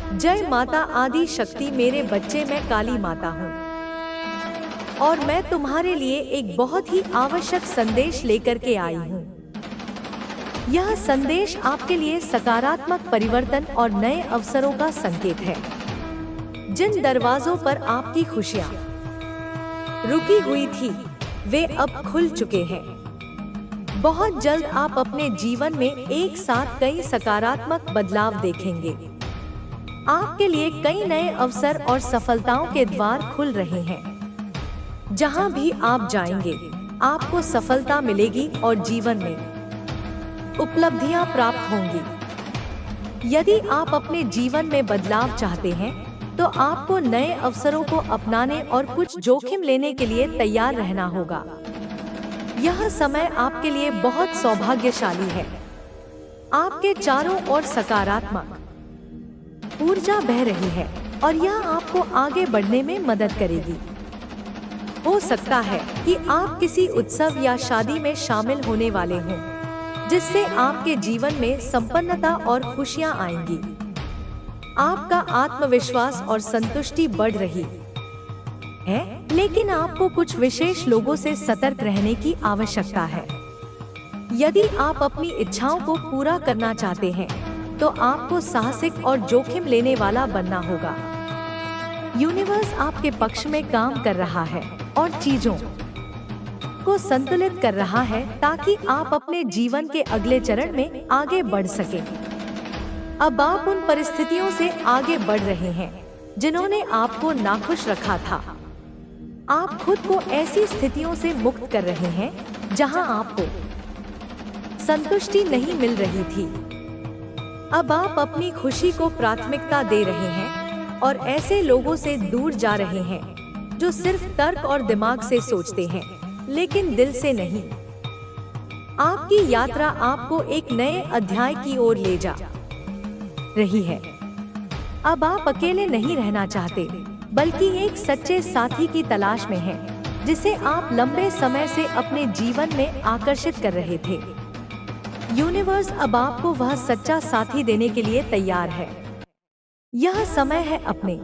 जय माता आदि शक्ति मेरे बच्चे, मैं काली माता हूँ और मैं तुम्हारे लिए एक बहुत ही आवश्यक संदेश लेकर के आई हूँ। यह संदेश आपके लिए सकारात्मक परिवर्तन और नए अवसरों का संकेत है। जिन दरवाजों पर आपकी खुशियाँ रुकी हुई थी, वे अब खुल चुके हैं। बहुत जल्द आप अपने जीवन में एक साथ कई सकारात्मक बदलाव देखेंगे। आपके लिए कई नए अवसर और सफलताओं के द्वार खुल रहे हैं। जहां भी आप जाएंगे, आपको सफलता मिलेगी और जीवन में उपलब्धियां प्राप्त होंगी। यदि आप अपने जीवन में बदलाव चाहते हैं, तो आपको नए अवसरों को अपनाने और कुछ जोखिम लेने के लिए तैयार रहना होगा। यह समय आपके लिए बहुत सौभाग्यशाली है। आपके चारों ओर सकारात्मक ऊर्जा बह रही है और यह आपको आगे बढ़ने में मदद करेगी। हो सकता है कि आप किसी उत्सव या शादी में शामिल होने वाले हों, जिससे आपके जीवन में संपन्नता और खुशियां आएंगी। आपका आत्मविश्वास और संतुष्टि बढ़ रही है, लेकिन आपको कुछ विशेष लोगों से सतर्क रहने की आवश्यकता है। यदि आप अपनी इच्छाओं को पूरा करना चाहते हैं, तो आपको साहसिक और जोखिम लेने वाला बनना होगा। यूनिवर्स आपके पक्ष में काम कर रहा है और चीजों को संतुलित कर रहा है, ताकि आप अपने जीवन के अगले चरण में आगे बढ़ सकें। अब आप उन परिस्थितियों से आगे बढ़ रहे हैं जिन्होंने आपको नाखुश रखा था। आप खुद को ऐसी स्थितियों से मुक्त कर रहे हैं जहां आपको संतुष्टि नहीं मिल रही थी। अब आप अपनी खुशी को प्राथमिकता दे रहे हैं और ऐसे लोगों से दूर जा रहे हैं जो सिर्फ तर्क और दिमाग से सोचते हैं, लेकिन दिल से नहीं। आपकी यात्रा आपको एक नए अध्याय की ओर ले जा रही है। अब आप अकेले नहीं रहना चाहते, बल्कि एक सच्चे साथी की तलाश में हैं, जिसे आप लंबे समय से अपने जीवन में आकर्षित कर रहे थे। यूनिवर्स अब आपको वह सच्चा साथी देने के लिए तैयार है। यह समय है अपने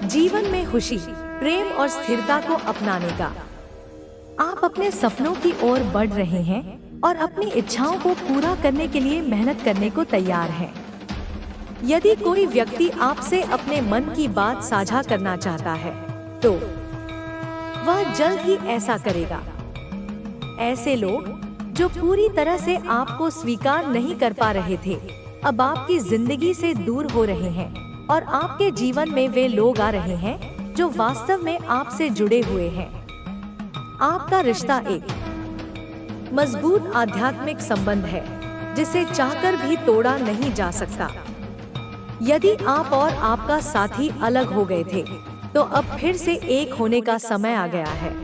जीवन में खुशी, प्रेम और स्थिरता को अपनाने का। आप अपने सपनों की ओर बढ़ रहे हैं और अपनी इच्छाओं को पूरा करने के लिए मेहनत करने को तैयार हैं। यदि कोई व्यक्ति आपसे अपने मन की बात साझा करना चाहता है, तो वह जल्द ही ऐसा करेगा। ऐसे लोग जो पूरी तरह से आपको स्वीकार नहीं कर पा रहे थे, अब आपकी जिंदगी से दूर हो रहे हैं और आपके जीवन में वे लोग आ रहे हैं जो वास्तव में आपसे जुड़े हुए हैं। आपका रिश्ता एक मजबूत आध्यात्मिक संबंध है, जिसे चाहकर भी तोड़ा नहीं जा सकता। यदि आप और आपका साथी अलग हो गए थे, तो अब फिर से एक होने का समय आ गया है।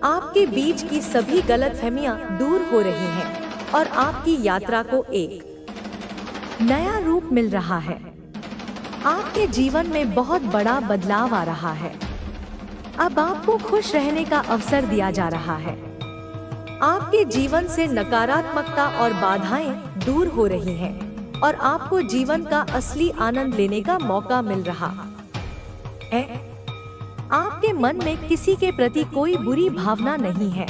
आपके बीच की सभी गलतफहमियां दूर हो रही हैं और आपकी यात्रा को एक नया रूप मिल रहा है। आपके जीवन में बहुत बड़ा बदलाव आ रहा है। अब आपको खुश रहने का अवसर दिया जा रहा है। आपके जीवन से नकारात्मकता और बाधाएं दूर हो रही हैं और आपको जीवन का असली आनंद लेने का मौका मिल रहा है। आपके मन में किसी के प्रति कोई बुरी भावना नहीं है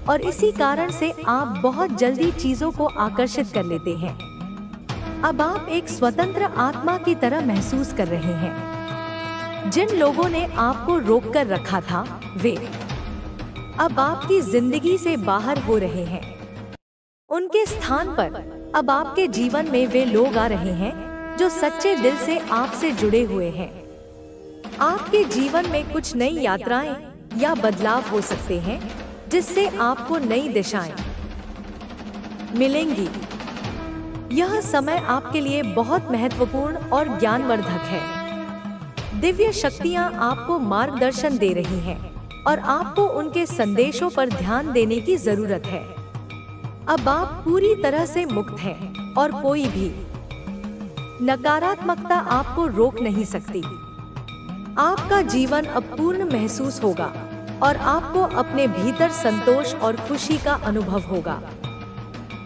और इसी कारण से आप बहुत जल्दी चीजों को आकर्षित कर लेते हैं। अब आप एक स्वतंत्र आत्मा की तरह महसूस कर रहे हैं। जिन लोगों ने आपको रोक कर रखा था, वे अब आपकी जिंदगी से बाहर हो रहे हैं। उनके स्थान पर अब आपके जीवन में वे लोग आ रहे हैं जो सच्चे दिल से आपसे जुड़े हुए हैं। आपके जीवन में कुछ नई यात्राएं या बदलाव हो सकते हैं, जिससे आपको नई दिशाएं मिलेंगी। यह समय आपके लिए बहुत महत्वपूर्ण और ज्ञानवर्धक है। दिव्य शक्तियां आपको मार्गदर्शन दे रही हैं और आपको उनके संदेशों पर ध्यान देने की जरूरत है। अब आप पूरी तरह से मुक्त हैं और कोई भी नकारात्मकता आपको रोक नहीं सकती। आपका जीवन अब पूर्ण महसूस होगा और आपको अपने भीतर संतोष और खुशी का अनुभव होगा।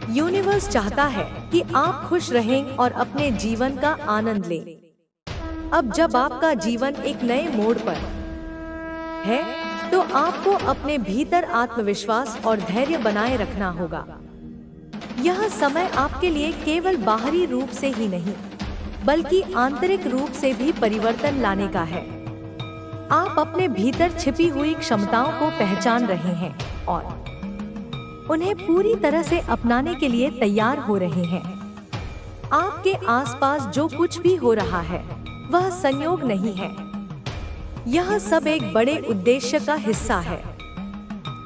यूनिवर्स चाहता है कि आप खुश रहें और अपने जीवन का आनंद लें। अब जब आपका जीवन एक नए मोड़ पर है, तो आपको अपने भीतर आत्मविश्वास और धैर्य बनाए रखना होगा। यह समय आपके लिए केवल बाहरी रूप से ही नहीं, बल्कि आंतरिक रूप से भी परिवर्तन लाने का है। आप अपने भीतर छिपी हुई क्षमताओं को पहचान रहे हैं और उन्हें पूरी तरह से अपनाने के लिए तैयार हो रहे हैं। आपके आसपास जो कुछ भी हो रहा है, वह संयोग नहीं है। यह सब एक बड़े उद्देश्य का हिस्सा है।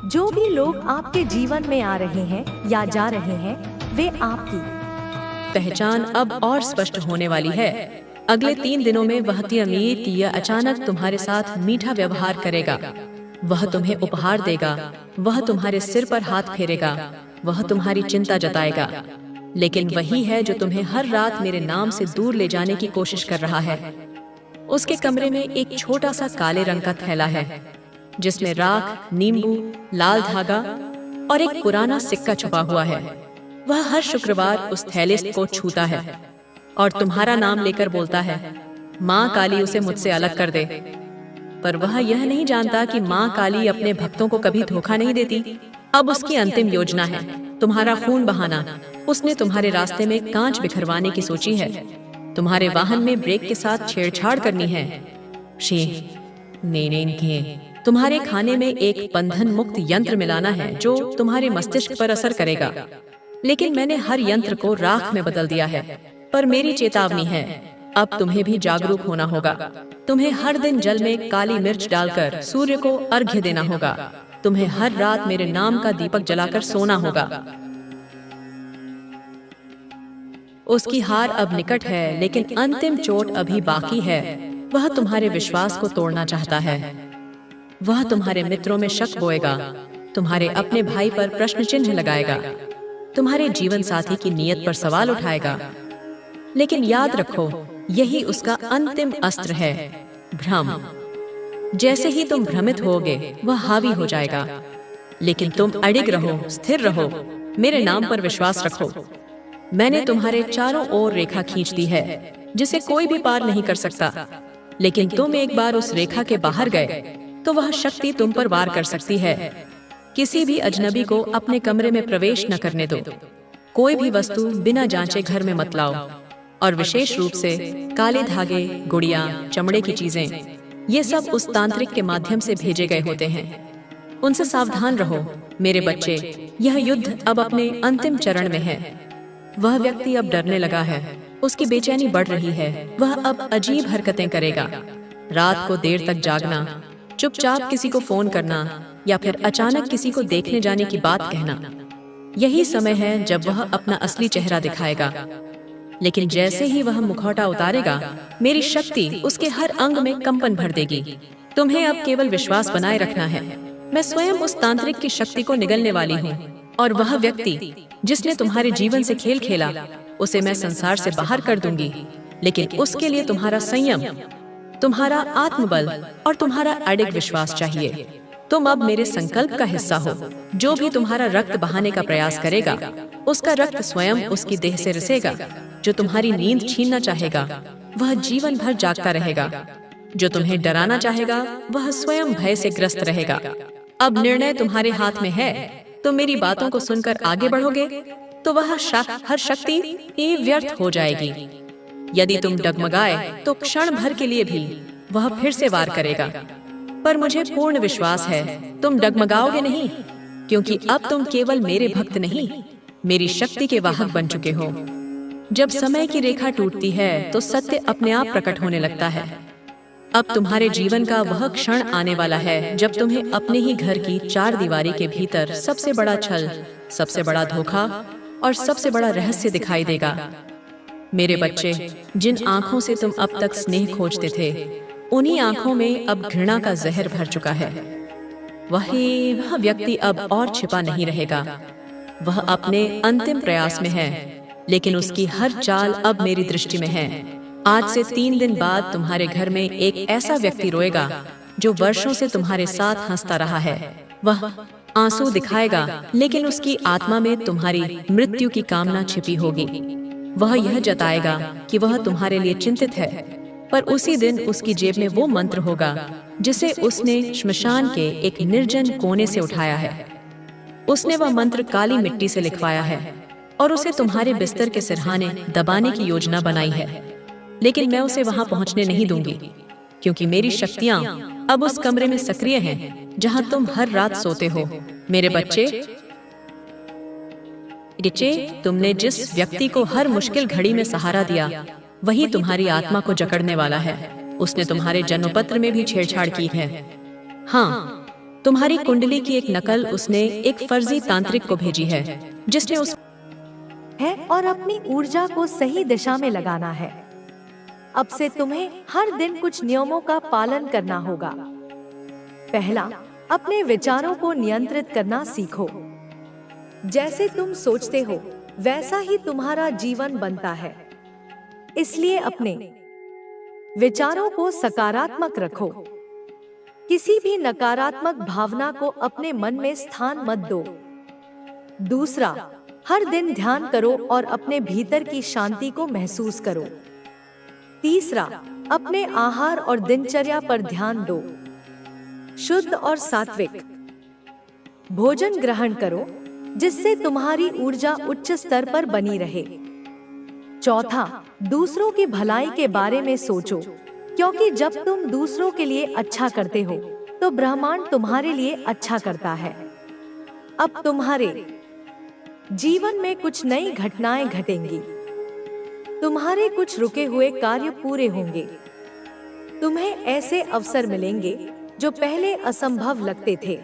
जो भी लोग आपके जीवन में आ रहे हैं या जा रहे हैं, वे आपकी पहचान अब और स्पष्ट होने वाली है। अगले 3 दिनों में वह अमीर अचानक तुम्हारे साथ मीठा व्यवहार करेगा। वह तुम्हें उपहार देगा, वह तुम्हारे सिर पर हाथ फेरेगा, वह तुम्हारी चिंता जताएगा। लेकिन वही है जो तुम्हें हर रात मेरे नाम से दूर ले जाने की कोशिश कर रहा है। उसके कमरे में एक छोटा सा काले रंग का थैला है, जिसमें राख, नींबू, लाल धागा और एक पुराना सिक्का छुपा हुआ है। वह हर शुक्रवार उस थैले को छूता है और तुम्हारा नाम लेकर बोलता है, माँ काली उसे मुझसे अलग कर दे। पर वह यह नहीं जानता कि माँ काली अपने भक्तों को कभी धोखा नहीं देती। अब उसकी अंतिम योजना है तुम्हारा खून बहाना। उसने तुम्हारे रास्ते में कांच बिखरवाने की सोची है, तुम्हारे वाहन में ब्रेक के साथ छेड़छाड़ करनी है। तुम्हारे खाने में एक बंधन मुक्त यंत्र मिलाना है जो तुम्हारे मस्तिष्क पर असर करेगा। लेकिन मैंने हर यंत्र को राख में बदल दिया है। पर मेरी चेतावनी है, अब तुम्हें भी जागरूक होना होगा। तुम्हें हर दिन जल में काली मिर्च डालकर सूर्य को अर्घ्य देना होगा। तुम्हें हर रात मेरे नाम का दीपक जलाकर सोना होगा। उसकी हार अब निकट है, लेकिन अंतिम चोट अभी बाकी है। वह तुम्हारे विश्वास को तोड़ना चाहता है। वह तुम्हारे मित्रों में शक बोएगा, तुम्हारे अपने भाई पर प्रश्न चिन्ह लगाएगा, तुम्हारे जीवन साथी की नीयत पर सवाल उठाएगा। लेकिन याद रखो, यही उसका अंतिम अस्त्र है, भ्रम। जैसे ही तुम भ्रमित होगे, वह हावी हो जाएगा। लेकिन तुम अडिग रहो, स्थिर रहो, मेरे नाम पर विश्वास रखो। मैंने तुम्हारे चारों ओर रेखा खींच दी है, जिसे कोई भी पार नहीं कर सकता। लेकिन तुम एक बार उस रेखा के बाहर गए, तो वह शक्ति तुम पर वार कर सकती है। किसी भी अजनबी को अपने कमरे में प्रवेश न करने दो। कोई भी वस्तु बिना जांचे घर में मत लाओ। और विशेष रूप से काले धागे, गुड़िया, चमड़े की चीजें, ये सब उस तांत्रिक के माध्यम से भेजे गए होते हैं। उनसे सावधान रहो मेरे बच्चे। यह युद्ध अब अपने अंतिम चरण में है। वह व्यक्ति अब डरने लगा है, उसकी बेचैनी बढ़ रही है। वह अब अजीब हरकतें करेगा। रात को देर तक जागना, चुपचाप किसी को फोन करना या फिर अचानक किसी को देखने जाने की बात कहना। यही समय है जब वह अपना असली चेहरा दिखाएगा। लेकिन जैसे ही वह मुखौटा उतारेगा, मेरी शक्ति उसके हर अंग में कंपन भर देगी। तुम्हें अब केवल विश्वास बनाए रखना है। मैं स्वयं उस तांत्रिक की शक्ति को निगलने वाली हूँ। और वह व्यक्ति जिसने तुम्हारे जीवन से खेल खेला, उसे मैं संसार से बाहर कर दूंगी। लेकिन उसके लिए तुम्हारा संयम, तुम्हारा आत्मबल और तुम्हारा अडिग विश्वास चाहिए। तुम अब मेरे संकल्प का हिस्सा हो। जो भी तुम्हारा रक्त बहाने का प्रयास करेगा, उसका रक्त स्वयं उसकी देह से रिसेगा। जो तुम्हारी नींद छीनना चाहेगा, वह जीवन भर जागता रहेगा। जो तुम्हें डराना चाहेगा, वह स्वयं भय से ग्रस्त रहेगा। अब निर्णय तुम्हारे हाथ में है। तुम मेरी बातों को सुनकर आगे बढ़ोगे, तो वह हर शक्ति ही व्यर्थ हो जाएगी। यदि तुम डगमगाए, तो क्षण भर के लिए भी वह फिर से वार करेगा। पर मुझे पूर्ण विश्वास है, तुम डगमगाओगे नहीं, क्योंकि अब तुम केवल मेरे भक्त नहीं, मेरी शक्ति के वाहक बन चुके हो। जब समय की रेखा टूटती है, तो सत्य अपने आप प्रकट होने लगता है। अब तुम्हारे जीवन का वह क्षण आने वाला है जब तुम्हें अपने ही घर की 4 दीवारी के भीतर सबसे बड़ा छल, सबसे बड़ा धोखा और सबसे बड़ा रहस्य दिखाई देगा। मेरे बच्चे, जिन आंखों से तुम अब तक स्नेह खोजते थे, उन्हीं आंखों में अब घृणा का जहर भर चुका है। वह व्यक्ति अब और छिपा नहीं रहेगा। वह अपने अंतिम प्रयास में है, लेकिन उसकी हर चाल अब मेरी दृष्टि में है। आज से 3 दिन बाद तुम्हारे घर में एक ऐसा व्यक्ति रोएगा जो वर्षों से तुम्हारे साथ हंसता रहा है। वह आंसू दिखाएगा, लेकिन उसकी आत्मा में तुम्हारी मृत्यु की कामना छिपी होगी। वह यह जताएगा कि वह तुम्हारे लिए चिंतित है, पर उसी दिन उसकी जेब में वो मंत्र होगा जिसे उसने श्मशान के एक निर्जन कोने से उठाया है। उसने वह मंत्र काली मिट्टी से लिखवाया है और उसे तुम्हारे बिस्तर के सिरहाने दबाने की योजना बनाई है। लेकिन मैं उसे वहां पहुंचने नहीं दूंगी, क्योंकि मेरी शक्तियां अब उस कमरे में सक्रिय हैं जहां तुम हर रात सोते हो। मेरे बच्चे, तुमने जिस व्यक्ति को हर मुश्किल घड़ी में सहारा दिया, वही तुम्हारी आत्मा को जकड़ने वाला है। उसने तुम्हारे जन्मपत्र में भी छेड़छाड़ की है। हाँ, तुम्हारी कुंडली की एक नकल उसने एक फर्जी तांत्रिक को भेजी है, जिसने उस है और अपनी ऊर्जा को सही दिशा में लगाना है। अब से तुम्हें हर दिन कुछ नियमों का पालन करना होगा। पहला, अपने विचारों को नियंत्रित करना सीखो। जैसे तुम सोचते हो वैसा ही तुम्हारा जीवन बनता है, इसलिए अपने विचारों को सकारात्मक रखो। किसी भी नकारात्मक भावना को अपने मन में स्थान मत दो। दूसरा, हर दिन ध्यान करो और अपने भीतर की शांति को महसूस करो। तीसरा, अपने आहार और दिनचर्या पर ध्यान दो। शुद्ध और सात्विक भोजन ग्रहण करो, जिससे तुम्हारी ऊर्जा उच्च स्तर पर बनी रहे। चौथा, दूसरों की भलाई के बारे में सोचो, क्योंकि जब तुम दूसरों के लिए अच्छा करते हो तो ब्रह्मांड तुम्हारे लिए अच्छा करता है। अब तुम्हारे जीवन में कुछ नई घटनाएं घटेंगी। तुम्हारे कुछ रुके हुए कार्य पूरे होंगे। तुम्हें ऐसे अवसर मिलेंगे जो पहले असंभव लगते थे।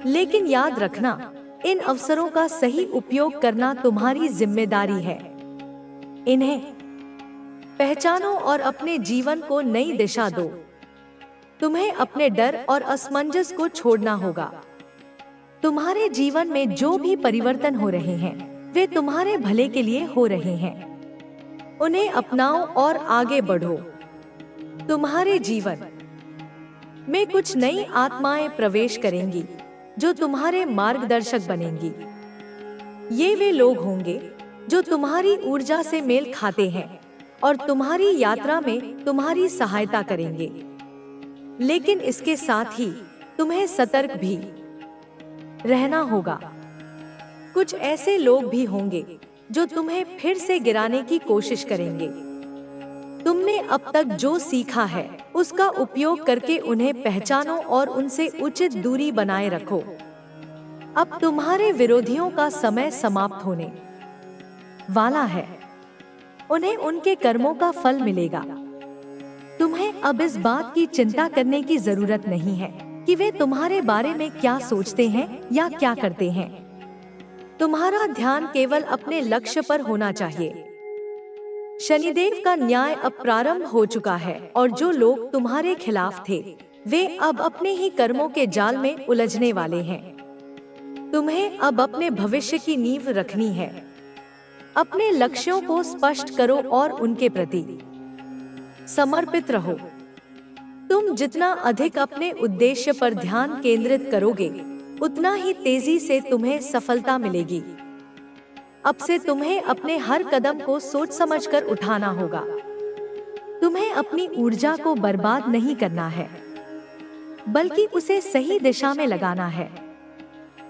लेकिन याद रखना, इन अवसरों का सही उपयोग करना तुम्हारी जिम्मेदारी है। इन्हें पहचानो और अपने जीवन को नई दिशा दो। तुम्हें अपने डर और असमंजस को छोड़ना होगा। तुम्हारे जीवन में जो भी परिवर्तन हो रहे हैं, वे तुम्हारे भले के लिए हो रहे हैं। उन्हें अपनाओ और आगे बढ़ो। तुम्हारे जीवन में कुछ नई आत्माएं प्रवेश करेंगी जो तुम्हारे मार्गदर्शक बनेंगी। ये वे लोग होंगे जो तुम्हारी ऊर्जा से मेल खाते हैं और तुम्हारी यात्रा में तुम्हारी सहायता करेंगे। लेकिन इसके साथ ही तुम्हें सतर्क भी रहना होगा। कुछ ऐसे लोग भी होंगे जो तुम्हें फिर से गिराने की कोशिश करेंगे। तुमने अब तक जो सीखा है उसका उपयोग करके उन्हें पहचानो और उनसे उचित दूरी बनाए रखो। अब तुम्हारे विरोधियों का समय समाप्त होने वाला है। उन्हें उनके कर्मों का फल मिलेगा। तुम्हें अब इस बात की चिंता करने की जरूरत नहीं है कि वे तुम्हारे बारे में क्या सोचते हैं या क्या करते हैं। तुम्हारा ध्यान केवल अपने लक्ष्य पर होना चाहिए। शनिदेव का न्याय अब प्रारंभ हो चुका है और जो लोग तुम्हारे खिलाफ थे, वे अब अपने ही कर्मों के जाल में उलझने वाले हैं। तुम्हें अब अपने भविष्य की नींव रखनी है। अपने लक्ष्यों को स्पष्ट करो और उनके प्रति समर्पित रहो। तुम जितना अधिक अपने उद्देश्य पर ध्यान केंद्रित करोगे, उतना ही तेजी से तुम्हें सफलता मिलेगी। अब से तुम्हें अपने हर कदम को सोच समझकर उठाना होगा। तुम्हें अपनी ऊर्जा को बर्बाद नहीं करना है, बल्कि उसे सही दिशा में लगाना है।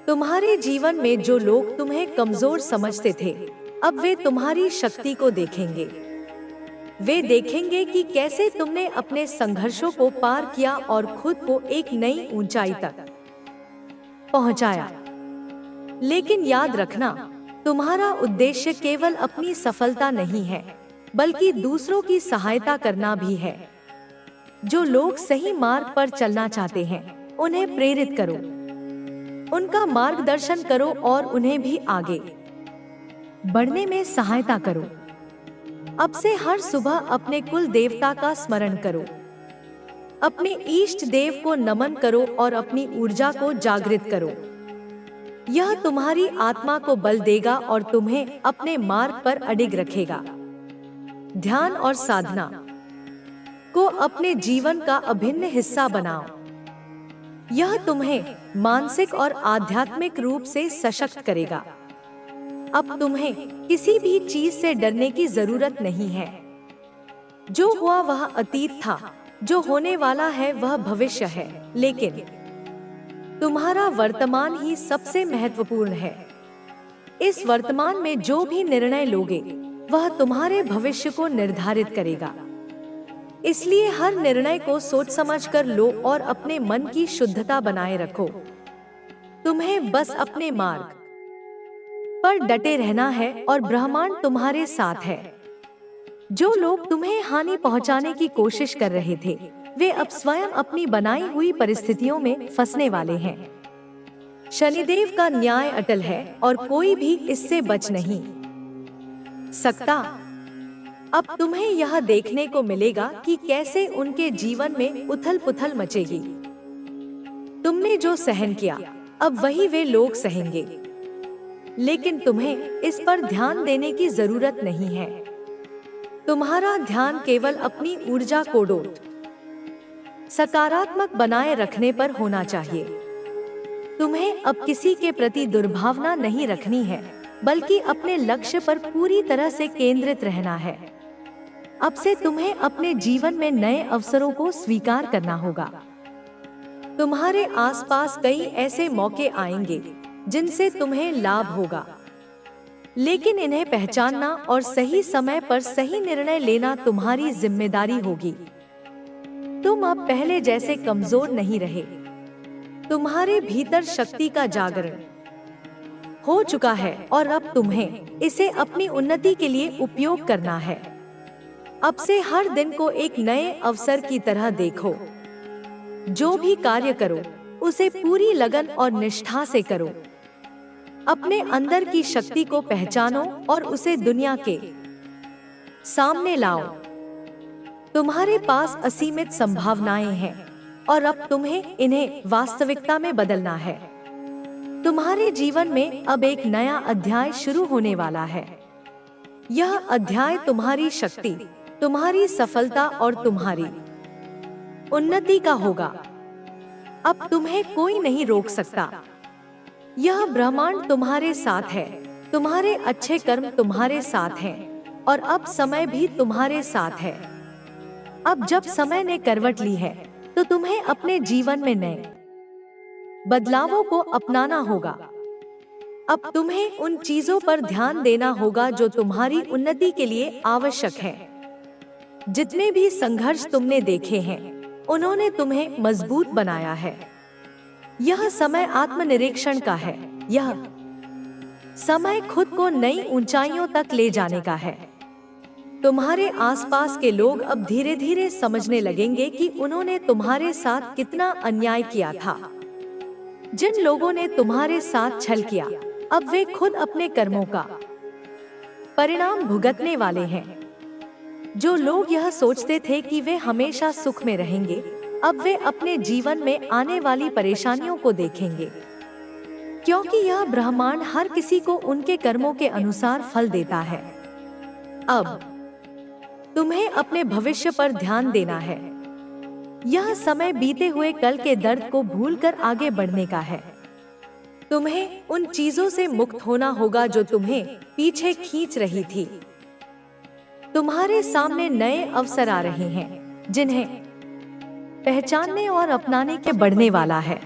तुम्हारे जीवन में जो लोग तुम्हें कमजोर समझते थे, अब वे तुम्हारी शक्ति को देखेंगे। वे देखेंगे कि कैसे तुमने अपने संघर्षों को पार किया और खुद को एक नई ऊंचाई तक पहुंचाया। लेकिन याद रखना, तुम्हारा उद्देश्य केवल अपनी सफलता नहीं है, बल्कि दूसरों की सहायता करना भी है। जो लोग सही मार्ग पर चलना चाहते हैं, उन्हें प्रेरित करो, उनका मार्गदर्शन करो और उन्हें भी आगे बढ़ने में सहायता करो। अब से हर सुबह अपने कुल देवता का स्मरण करो, अपने इष्ट देव को नमन करो और अपनी ऊर्जा को जागृत करो। यह तुम्हारी आत्मा को बल देगा और तुम्हें अपने मार्ग पर अडिग रखेगा। ध्यान और साधना को अपने जीवन का अभिन्न हिस्सा बनाओ। यह तुम्हें मानसिक और आध्यात्मिक रूप से सशक्त करेगा। अब तुम्हें किसी भी चीज से डरने की जरूरत नहीं है। जो हुआ वह अतीत था, जो होने वाला है वह भविष्य है, लेकिन तुम्हारा वर्तमान ही सबसे महत्वपूर्ण है। इस वर्तमान में जो भी निर्णय लोगे वह तुम्हारे भविष्य को निर्धारित करेगा। इसलिए हर निर्णय को सोच समझ कर लो और अपने मन की शुद्धता बनाए रखो। तुम्हें बस अपने मार्ग पर डटे रहना है और ब्रह्मांड तुम्हारे साथ है। जो लोग तुम्हें हानि पहुंचाने की कोशिश कर रहे थे, वे अब स्वयं अपनी बनाई हुई परिस्थितियों में फंसने वाले हैं। शनिदेव का न्याय अटल है और कोई भी इससे बच नहीं सकता। अब तुम्हें यह देखने को मिलेगा कि कैसे उनके जीवन में उथल पुथल मचेगी। तुमने जो सहन किया अब वही वे लोग सहेंगे, लेकिन तुम्हें इस पर ध्यान देने की जरूरत नहीं है। तुम्हारा ध्यान केवल अपनी ऊर्जा को डोट सकारात्मक बनाए रखने पर होना चाहिए। तुम्हें अब किसी के प्रति दुर्भावना नहीं रखनी है, बल्कि अपने लक्ष्य पर पूरी तरह से केंद्रित रहना है। अब से तुम्हें अपने जीवन में नए अवसरों को स्वीकार करना होगा। तुम्हारे आसपास कई ऐसे मौके आएंगे जिनसे तुम्हें लाभ होगा, लेकिन इन्हें पहचानना और सही समय पर सही निर्णय लेना तुम्हारी जिम्मेदारी होगी। तुम अब पहले जैसे कमजोर नहीं रहे। तुम्हारे भीतर शक्ति का जागरण हो चुका है और अब तुम्हें इसे अपनी उन्नति के लिए उपयोग करना है। अब से हर दिन को एक नए अवसर की तरह देखो। जो भी कार्य करो उसे पूरी लगन और निष्ठा से करो। अपने अंदर की शक्ति को पहचानो और उसे दुनिया के सामने लाओ। तुम्हारे पास असीमित संभावनाएं हैं और अब तुम्हें इन्हें वास्तविकता में बदलना है। तुम्हारे जीवन में अब एक नया अध्याय शुरू होने वाला है। यह अध्याय तुम्हारी शक्ति, तुम्हारी सफलता और तुम्हारी उन्नति का होगा। अब तुम्हें कोई नहीं रोक सकता। यह ब्रह्मांड तुम्हारे साथ है। तुम्हारे अच्छे कर्म तुम्हारे साथ हैं और अब समय भी तुम्हारे साथ है। अब जब समय ने करवट ली है तो तुम्हें अपने जीवन में नए बदलावों को अपनाना होगा। अब तुम्हें उन चीजों पर ध्यान देना होगा जो तुम्हारी उन्नति के लिए आवश्यक है। जितने भी संघर्ष तुमने देखे हैं, उन्होंने तुम्हें मजबूत बनाया है। यह समय आत्मनिरीक्षण का है। यह समय खुद को नई ऊंचाइयों तक ले जाने का है। तुम्हारे आसपास के लोग अब धीरे धीरे समझने लगेंगे कि उन्होंने तुम्हारे साथ कितना अन्याय किया था। जिन लोगों ने तुम्हारे साथ छल किया, अब वे खुद अपने कर्मों का परिणाम भुगतने वाले हैं। जो लोग यह सोचते थे कि वे हमेशा सुख में रहेंगे, अब वे अपने जीवन में आने वाली परेशानियों को देखेंगे, क्योंकि यह ब्रह्मांड हर किसी को उनके कर्मों के अनुसार फल देता है। अब तुम्हें अपने भविष्य पर ध्यान देना है। यह समय बीते हुए कल के दर्द को भूलकर आगे बढ़ने का है। तुम्हें उन चीजों से मुक्त होना होगा जो तुम्हें पीछे खींच रही थी। तुम्हारे सामने नए अवसर आ रहे हैं जिन्हें पहचानने और अपनाने के बढ़ने वाला है।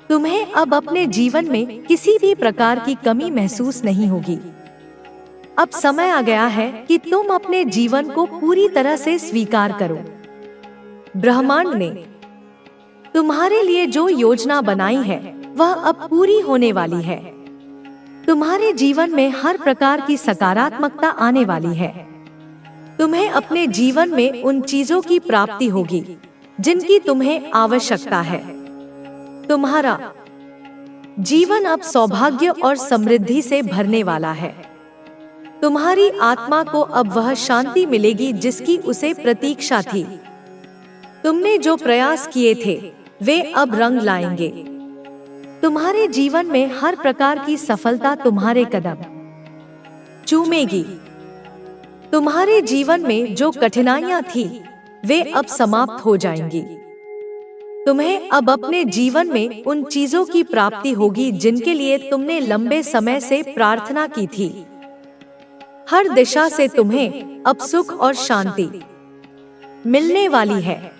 तुम्हें अब अपने जीवन में किसी भी प्रकार की कमी महसूस नहीं होगी। अब समय आ गया है कि तुम अपने जीवन को पूरी तरह से स्वीकार करो। ब्रह्मांड ने तुम्हारे लिए जो योजना बनाई है वह अब पूरी होने वाली है। तुम्हारे जीवन में हर प्रकार की सकारात्मकता आने वाली है। तुम्हें अपने जीवन में उन चीजों की प्राप्ति होगी जिनकी तुम्हें आवश्यकता है। तुम्हारा जीवन अब सौभाग्य और समृद्धि से भरने वाला है। तुम्हारी आत्मा को अब वह शांति मिलेगी जिसकी उसे प्रतीक्षा थी। तुमने जो प्रयास किए थे वे अब रंग लाएंगे। तुम्हारे जीवन में हर प्रकार की सफलता तुम्हारे कदम चूमेगी। तुम्हारे जीवन में जो कठिनाइयां थी वे अब समाप्त हो जाएंगी। तुम्हें अब अपने जीवन में उन चीजों की प्राप्ति होगी जिनके लिए तुमने लंबे समय से प्रार्थना की थी। हर दिशा से तुम्हें अब सुख और शांति मिलने वाली है।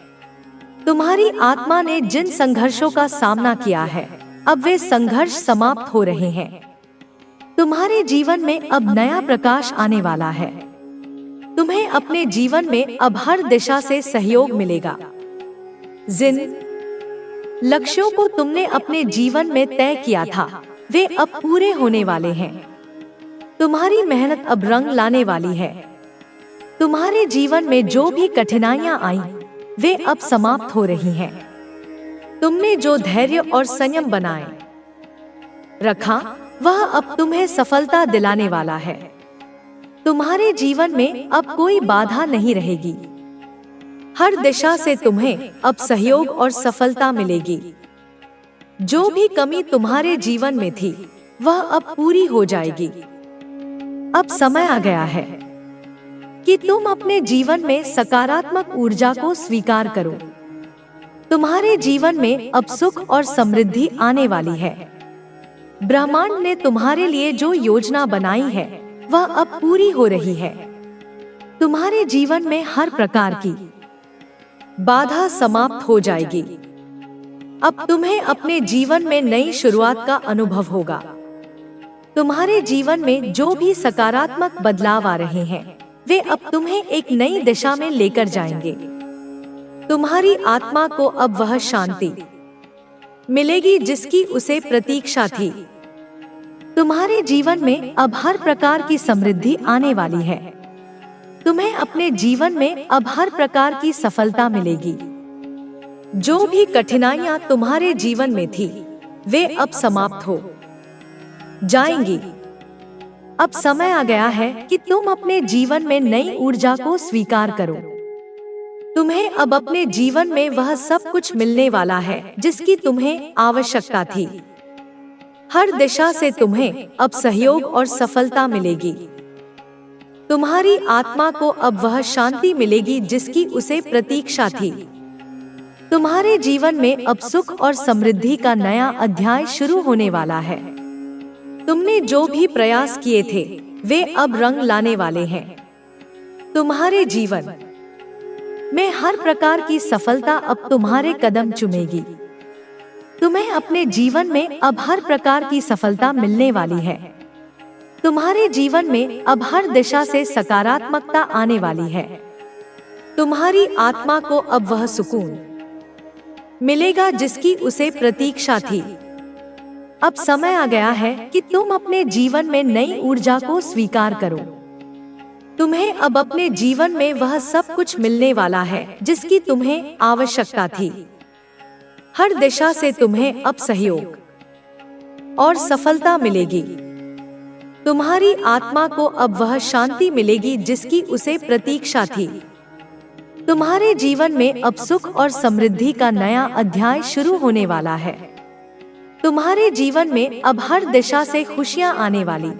तुम्हारी आत्मा ने जिन संघर्षों का सामना किया है, अब वे संघर्ष समाप्त हो रहे हैं। तुम्हारे जीवन में अब नया प्रकाश आने वाला है। तुम्हें अपने जीवन में अब हर दिशा से सहयोग मिलेगा। जिन लक्ष्यों को तुमने अपने जीवन में तय किया था, वे अब पूरे होने वाले हैं। तुम्हारी मेहनत अब रंग लाने वाली है। तुम्हारे जीवन में जो भी कठिनाइयां आई, वे अब समाप्त हो रही हैं। तुमने जो धैर्य और संयम बनाए रखा, वह अब तुम्हें सफलता दिलाने वाला है। तुम्हारे जीवन में अब कोई बाधा नहीं रहेगी। हर दिशा से तुम्हें अब सहयोग और सफलता मिलेगी। जो भी कमी तुम्हारे जीवन में थी, वह अब पूरी हो जाएगी। अब समय आ गया है कि तुम अपने जीवन में सकारात्मक ऊर्जा को स्वीकार करो। तुम्हारे जीवन में अब सुख और समृद्धि आने वाली है। ब्रह्मांड ने तुम्हारे लिए जो योजना बनाई है, वह अब पूरी हो रही है। तुम्हारे जीवन में हर प्रकार की बाधा समाप्त हो जाएगी। अब तुम्हें अपने जीवन में नई शुरुआत का अनुभव होगा। तुम्हारे जीवन में जो भी सकारात्मक बदलाव आ रहे हैं, वे अब तुम्हें एक नई दिशा में लेकर जाएंगे। तुम्हारी आत्मा को अब वह शांति मिलेगी जिसकी उसे प्रतीक्षा थी। तुम्हारे जीवन में अब हर प्रकार की समृद्धि आने वाली है। तुम्हें अपने जीवन में अब हर प्रकार की सफलता मिलेगी। जो भी कठिनाइयां तुम्हारे जीवन में थी, वे अब समाप्त हो जाएंगी। अब समय आ गया है कि तुम अपने जीवन में नई ऊर्जा को स्वीकार करो। तुम्हें अब अपने जीवन में वह सब कुछ मिलने वाला है जिसकी तुम्हें आवश्यकता थी। हर दिशा से तुम्हें अब सहयोग और सफलता मिलेगी। तुम्हारी आत्मा को अब वह शांति मिलेगी जिसकी उसे प्रतीक्षा थी। तुम्हारे जीवन में अब सुख और समृद्धि का नया अध्याय शुरू होने वाला है। तुमने जो भी प्रयास किए थे, वे अब रंग लाने वाले हैं। तुम्हारे जीवन में हर प्रकार की सफलता अब तुम्हारे कदम चूमेगी। तुम्हें अपने जीवन में अब हर प्रकार की सफलता मिलने वाली है। तुम्हारे जीवन में अब हर दिशा से सकारात्मकता आने वाली है। तुम्हारी आत्मा को अब वह सुकून मिलेगा जिसकी उसे प्रतीक्षा थी। अब समय आ गया है कि तुम अपने जीवन में नई ऊर्जा को स्वीकार करो। तुम्हें अब अपने जीवन में वह सब कुछ मिलने वाला है जिसकी तुम्हें आवश्यकता थी। हर दिशा से तुम्हें अब सहयोग और सफलता मिलेगी। तुम्हारी आत्मा को अब वह शांति मिलेगी जिसकी उसे प्रतीक्षा थी। तुम्हारे जीवन में अब सुख और समृद्धि का नया अध्याय शुरू होने वाला है। तुम्हारे जीवन में अब हर दिशा से खुशियां आने वाली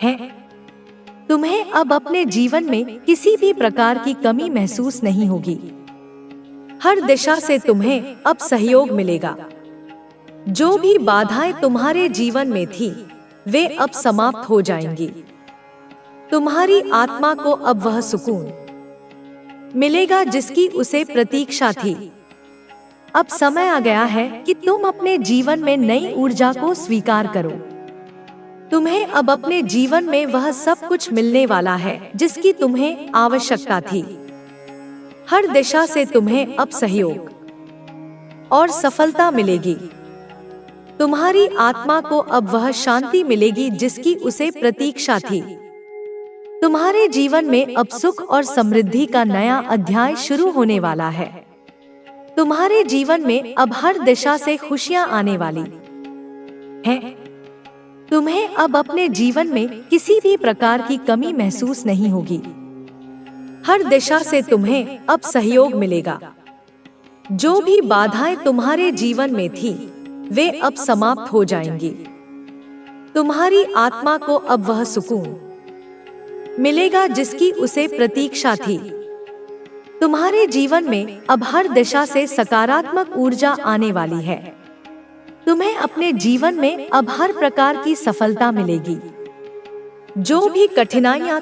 हैं। तुम्हें अब अपने जीवन में किसी भी प्रकार की कमी महसूस नहीं होगी। हर दिशा से तुम्हें अब सहयोग मिलेगा। जो भी बाधाएं तुम्हारे जीवन में थी, वे अब समाप्त हो जाएंगी। तुम्हारी आत्मा को अब वह सुकून मिलेगा जिसकी उसे प्रतीक्षा थी। अब समय आ गया है कि तुम अपने जीवन में नई ऊर्जा को स्वीकार करो। तुम्हें अब अपने जीवन में वह सब कुछ मिलने वाला है जिसकी तुम्हें आवश्यकता थी। हर दिशा से तुम्हें अब सहयोग और सफलता मिलेगी। तुम्हारी आत्मा को अब वह शांति मिलेगी जिसकी उसे प्रतीक्षा थी। तुम्हारे जीवन में अब सुख और समृद्धि का नया अध्याय शुरू होने वाला है। तुम्हारे जीवन में अब हर दिशा से खुशियां आने वाली हैं। तुम्हें अब अपने जीवन में किसी भी प्रकार की कमी महसूस नहीं होगी। हर दिशा से तुम्हें अब सहयोग मिलेगा। जो भी बाधाएं तुम्हारे जीवन में थी, वे अब समाप्त हो जाएंगी। तुम्हारी आत्मा को अब वह सुकून मिलेगा जिसकी उसे प्रतीक्षा थी। तुम्हारे जीवन में अब हर दिशा से सकारात्मक ऊर्जा आने वाली है। तुम्हें अपने जीवन में अब हर प्रकार की सफलता मिलेगी। जो भी कठिनाइयां